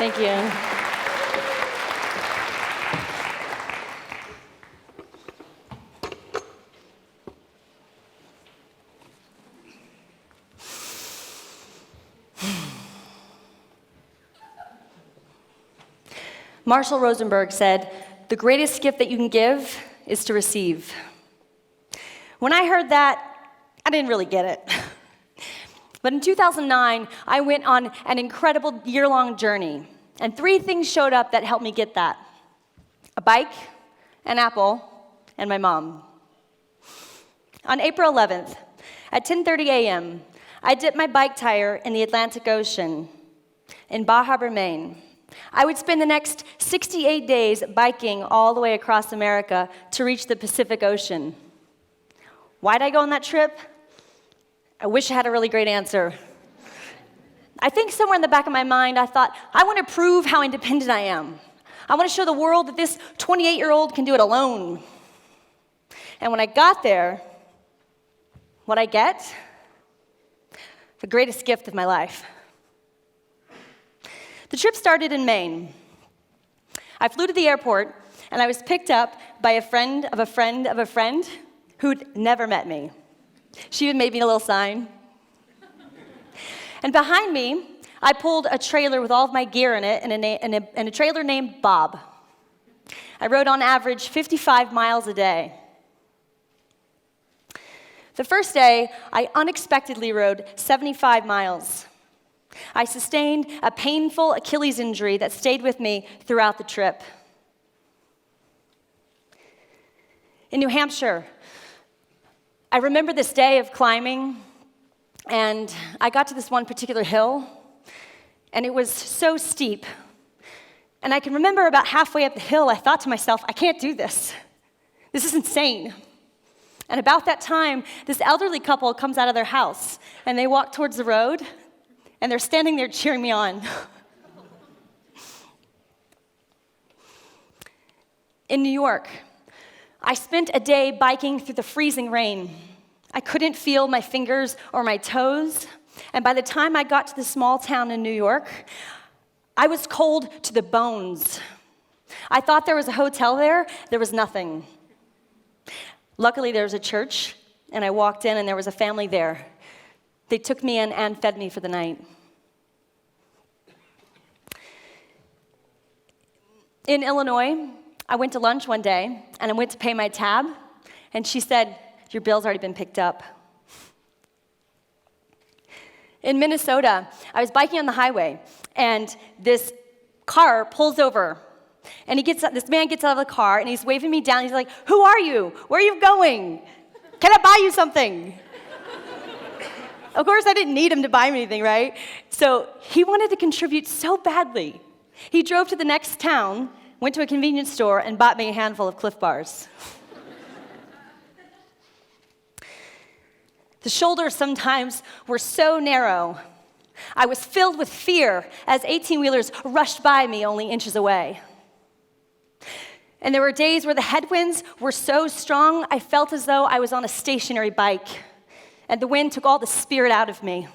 Thank you. Marshall Rosenberg said, "The greatest gift that you can give is to receive." When I heard that, I didn't really get it. But in 2009, I went on an incredible year-long journey, and 3 things showed up that helped me get that: a bike, an apple, and my mom. On April 11th, at 10:30 a.m., I dipped my bike tire in the Atlantic Ocean in Bar Harbor, Maine. I would spend the next 68 days biking all the way across America to reach the Pacific Ocean. Why'd I go on that trip? I wish I had a really great answer. I think somewhere in the back of my mind, I thought, I want to prove how independent I am. I want to show the world that this 28-year-old can do it alone. And when I got there, what I get? The greatest gift of my life. The trip started in Maine. I flew to the airport, and I was picked up by a friend of a friend of a friend who'd never met me. She even made me a little sign. And behind me, I pulled a trailer with all of my gear in it, and a trailer named Bob. I rode on average 55 miles a day. The first day, I unexpectedly rode 75 miles. I sustained a painful Achilles injury that stayed with me throughout the trip. In New Hampshire, I remember this day of climbing, and I got to this one particular hill, and it was so steep. And I can remember about halfway up the hill, I thought to myself, I can't do this. This is insane. And about that time, this elderly couple comes out of their house, and they walk towards the road, and they're standing there cheering me on. In New York, I spent a day biking through the freezing rain. I couldn't feel my fingers or my toes, and by the time I got to the small town in New York, I was cold to the bones. I thought there was a hotel there. There was nothing. Luckily, there was a church, and I walked in, and there was a family there. They took me in and fed me for the night. In Illinois, I went to lunch one day, and I went to pay my tab, and she said, "Your bill's already been picked up." In Minnesota, I was biking on the highway, and this car pulls over, and this man gets out of the car, and he's waving me down. He's like, "Who are you? Where are you going? Can I buy you something?" Of course, I didn't need him to buy me anything, right? So he wanted to contribute so badly. He drove to the next town, went to a convenience store, and bought me a handful of Cliff Bars. The shoulders sometimes were so narrow. I was filled with fear as 18-wheelers rushed by me only inches away. And there were days where the headwinds were so strong, I felt as though I was on a stationary bike, and the wind took all the spirit out of me.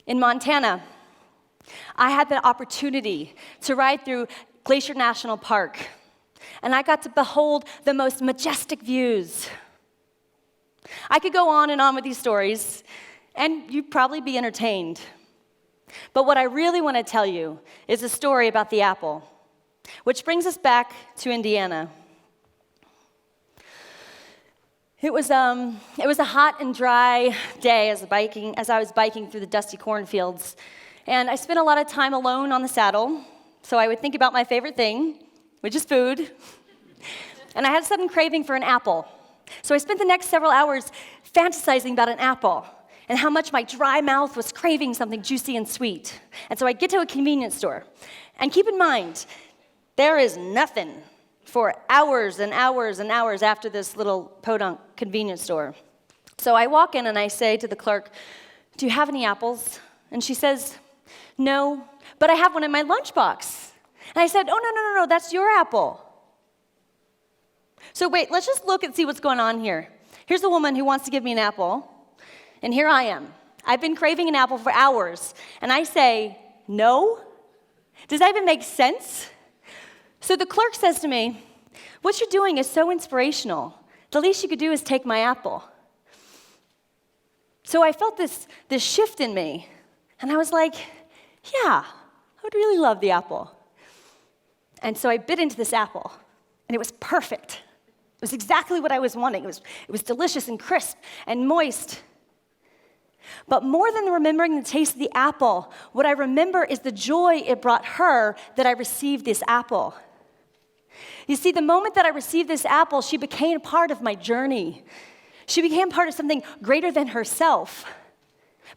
In Montana, I had the opportunity to ride through Glacier National Park, and I got to behold the most majestic views. I could go on and on with these stories, and you'd probably be entertained. But what I really want to tell you is a story about the apple, which brings us back to Indiana. It was a hot and dry day as I was biking through the dusty cornfields, and I spent a lot of time alone on the saddle, so I would think about my favorite thing, which is food, and I had a sudden craving for an apple. So I spent the next several hours fantasizing about an apple and how much my dry mouth was craving something juicy and sweet. And so I get to a convenience store, and keep in mind, there is nothing for hours and hours and hours after this little podunk convenience store. So I walk in and I say to the clerk, "Do you have any apples?" And she says, "No, but I have one in my lunchbox." And I said, "Oh, no, that's your apple." So wait, let's just look and see what's going on here. Here's a woman who wants to give me an apple, and here I am. I've been craving an apple for hours, and I say, no? Does that even make sense? So the clerk says to me, what you're doing is so inspirational. The least you could do is take my apple. So I felt this shift in me, and I was like, yeah, I would really love the apple. And so I bit into this apple, and it was perfect. It was exactly what I was wanting. It was delicious and crisp and moist. But more than remembering the taste of the apple, what I remember is the joy it brought her that I received this apple. You see, the moment that I received this apple, she became part of my journey. She became part of something greater than herself.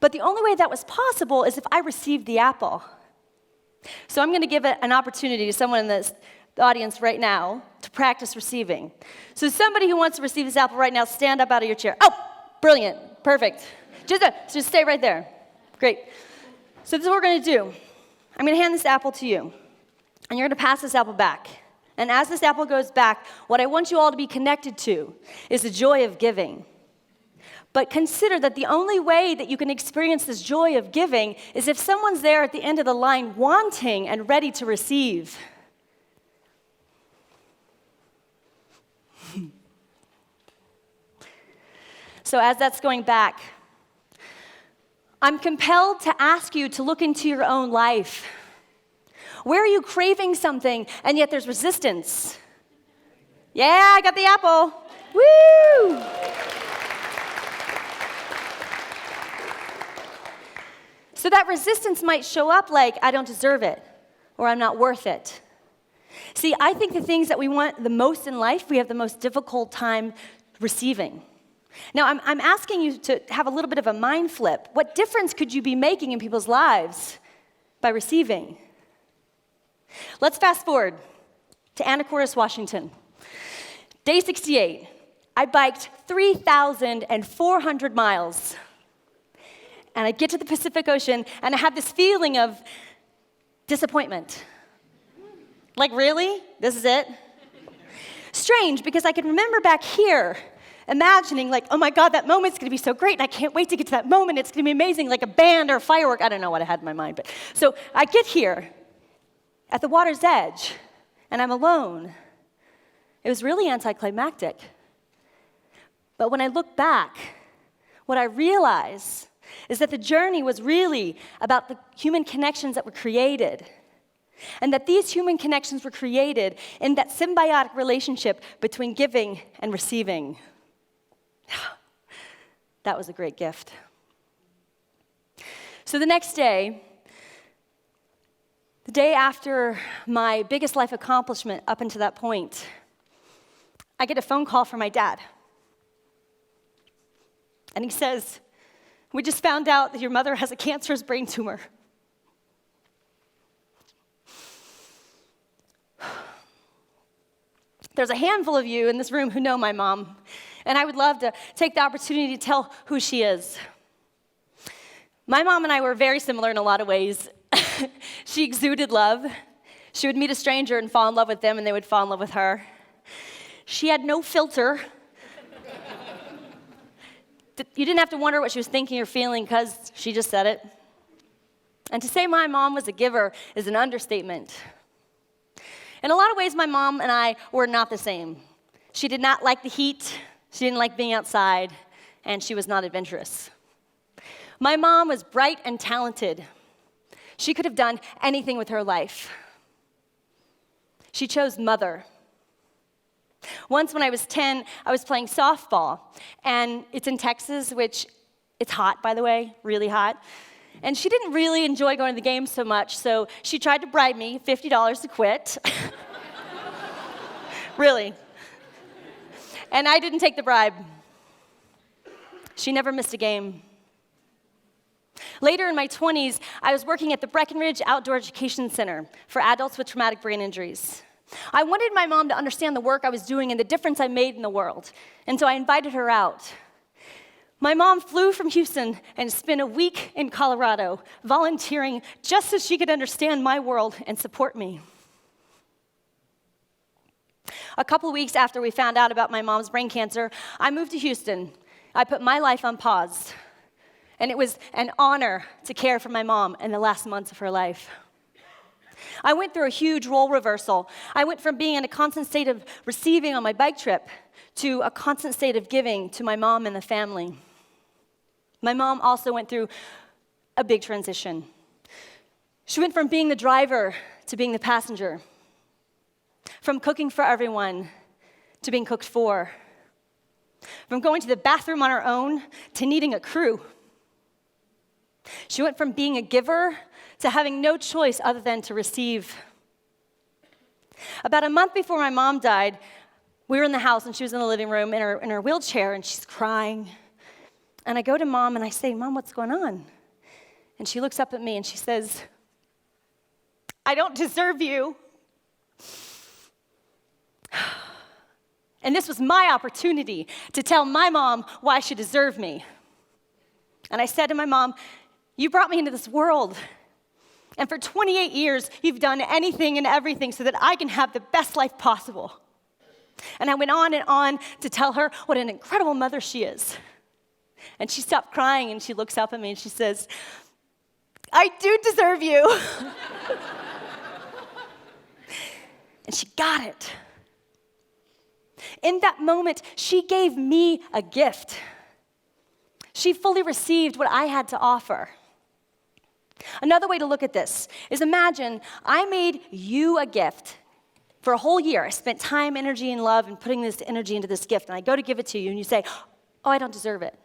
But the only way that was possible is if I received the apple. So I'm going to give an opportunity to someone in the audience right now to practice receiving. So somebody who wants to receive this apple right now, stand up out of your chair. Oh, brilliant, perfect. Just stay right there. Great. So this is what we're going to do. I'm going to hand this apple to you, and you're going to pass this apple back. And as this apple goes back, what I want you all to be connected to is the joy of giving. But consider that the only way that you can experience this joy of giving is if someone's there at the end of the line wanting and ready to receive. So as that's going back, I'm compelled to ask you to look into your own life. Where are you craving something and yet there's resistance? Yeah, I got the apple. Woo! So that resistance might show up like, I don't deserve it, or I'm not worth it. See, I think the things that we want the most in life, we have the most difficult time receiving. Now, I'm asking you to have a little bit of a mind flip. What difference could you be making in people's lives by receiving? Let's fast forward to Anacortes, Washington. Day 68. I biked 3,400 miles. And I get to the Pacific Ocean, and I have this feeling of disappointment. Like, really? This is it? Strange, because I can remember back here imagining, like, oh my God, that moment's going to be so great, and I can't wait to get to that moment. It's going to be amazing, like a band or a firework. I don't know what I had in my mind. But so I get here at the water's edge, and I'm alone. It was really anticlimactic. But when I look back, what I realize is that the journey was really about the human connections that were created. And that these human connections were created in that symbiotic relationship between giving and receiving. That was a great gift. So the next day, the day after my biggest life accomplishment up until that point, I get a phone call from my dad. And he says, we just found out that your mother has a cancerous brain tumor. There's a handful of you in this room who know my mom, and I would love to take the opportunity to tell who she is. My mom and I were very similar in a lot of ways. She exuded love. She would meet a stranger and fall in love with them, and they would fall in love with her. She had no filter. You didn't have to wonder what she was thinking or feeling because she just said it. And to say my mom was a giver is an understatement. In a lot of ways, my mom and I were not the same. She did not like the heat, she didn't like being outside, and she was not adventurous. My mom was bright and talented. She could have done anything with her life. She chose mother. Once when I was 10, I was playing softball, and it's in Texas, which it's hot, by the way, really hot. And she didn't really enjoy going to the game so much, so she tried to bribe me $50 to quit. Really. And I didn't take the bribe. She never missed a game. Later in my 20s, I was working at the Breckenridge Outdoor Education Center for adults with traumatic brain injuries. I wanted my mom to understand the work I was doing and the difference I made in the world, and so I invited her out. My mom flew from Houston and spent a week in Colorado volunteering just so she could understand my world and support me. A couple weeks after we found out about my mom's brain cancer, I moved to Houston. I put my life on pause. And it was an honor to care for my mom in the last months of her life. I went through a huge role reversal. I went from being in a constant state of receiving on my bike trip to a constant state of giving to my mom and the family. My mom also went through a big transition. She went from being the driver to being the passenger, from cooking for everyone to being cooked for, from going to the bathroom on her own to needing a crew. She went from being a giver to having no choice other than to receive. About a month before my mom died, we were in the house, and she was in the living room in her wheelchair, and she's crying. And I go to Mom, and I say, "Mom, what's going on?" And she looks up at me, and she says, "I don't deserve you." And this was my opportunity to tell my mom why she deserved me. And I said to my mom, "You brought me into this world. And for 28 years, you've done anything and everything so that I can have the best life possible." And I went on to tell her what an incredible mother she is. And she stopped crying, and she looks up at me, and she says, "I do deserve you." And she got it. In that moment, she gave me a gift. She fully received what I had to offer. Another way to look at this is, imagine I made you a gift. For a whole year, I spent time, energy, and love in putting this energy into this gift, and I go to give it to you, and you say, "Oh, I don't deserve it.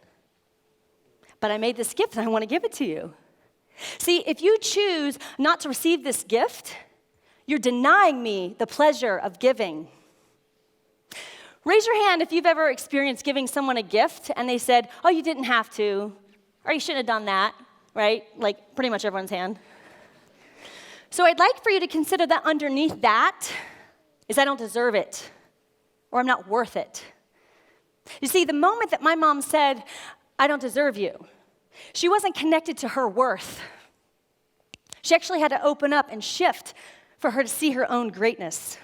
But I made this gift, and I want to give it to you." See, if you choose not to receive this gift, you're denying me the pleasure of giving. Raise your hand if you've ever experienced giving someone a gift, and they said, "Oh, you didn't have to," or "You shouldn't have done that," right? Like pretty much everyone's hand. So I'd like for you to consider that underneath that is I don't deserve it, or I'm not worth it. You see, the moment that my mom said, "I don't deserve you," she wasn't connected to her worth. She actually had to open up and shift for her to see her own greatness.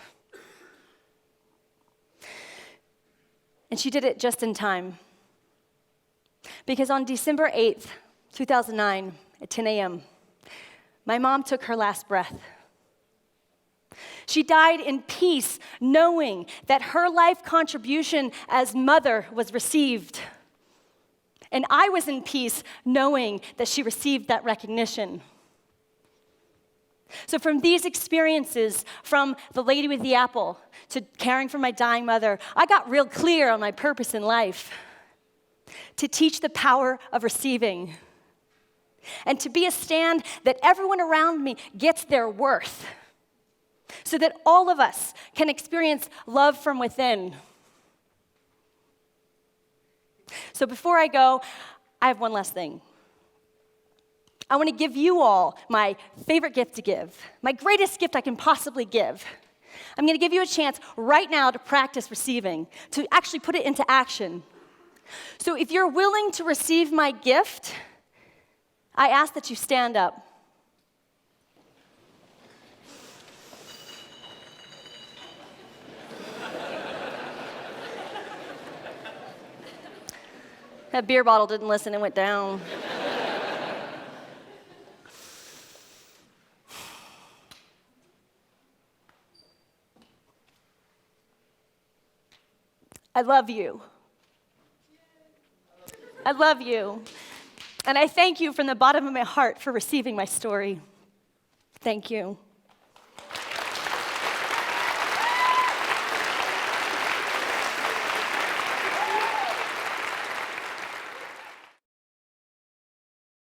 And she did it just in time. Because on December 8th, 2009, at 10 a.m., my mom took her last breath. She died in peace, knowing that her life contribution as mother was received. And I was in peace, knowing that she received that recognition. So from these experiences, from the lady with the apple to caring for my dying mother, I got real clear on my purpose in life: to teach the power of receiving, and to be a stand that everyone around me gets their worth, so that all of us can experience love from within. So before I go, I have one last thing. I want to give you all my favorite gift to give, my greatest gift I can possibly give. I'm going to give you a chance right now to practice receiving, to actually put it into action. So if you're willing to receive my gift, I ask that you stand up. That beer bottle didn't listen and went down. I love you. I love you. And I thank you from the bottom of my heart for receiving my story. Thank you.